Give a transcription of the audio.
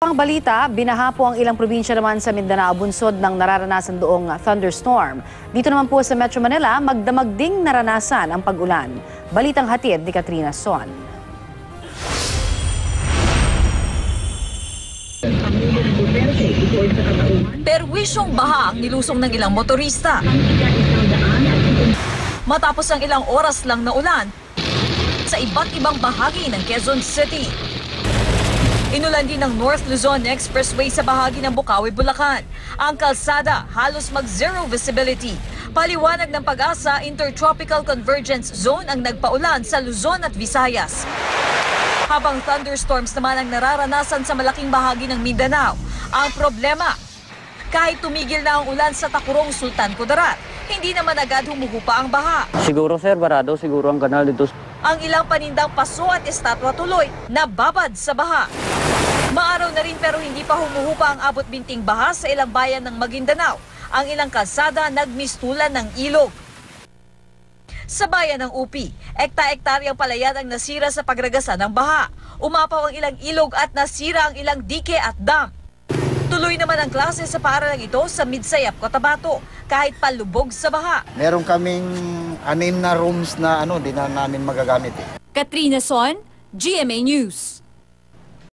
pang balita, binaha po ang ilang probinsya naman sa Mindanao bunsod ng nararanasan doong thunderstorm. Dito naman po sa Metro Manila, magdamag ding naranasan ang pag-ulan. Balitang hatid ni Katrina Son. Perwisyong baha ang nilusong ng ilang motorista. Matapos ang ilang oras lang na ulan sa iba't ibang bahagi ng Quezon City. Inulan din ng North Luzon Expressway sa bahagi ng Bukawi, Bulacan. Ang kalsada halos mag-zero visibility. Paliwanag ng Pag-asa, Intertropical Convergence Zone ang nagpaulan sa Luzon at Visayas. Habang thunderstorms naman ang nararanasan sa malaking bahagi ng Mindanao. Ang problema, kahit tumigil na ang ulan sa Takurong, Sultan Kudarat, hindi naman agad humuhupa ang baha. Siguro sir, barado siguro ang kanal dito. Ang ilang panindang paso at estatwa tuloy nababad sa baha. Maaraw na rin pero hindi pa humuhupa ang abot binting baha sa ilang bayan ng Maguindanao. Ang ilang kalsada nagmistulan ng ilog. Sa bayan ng UP, ekta-ektaryang palayan ang nasira sa pagragasa ng baha. Umapaw ang ilang ilog at nasira ang ilang dike at dam. Tuloy naman ang klase sa paaralang ito sa Midsayap, Cotabato, kahit palubog sa baha. Meron kaming 6 na rooms na di na namin magagamit. Katrina Son, GMA News.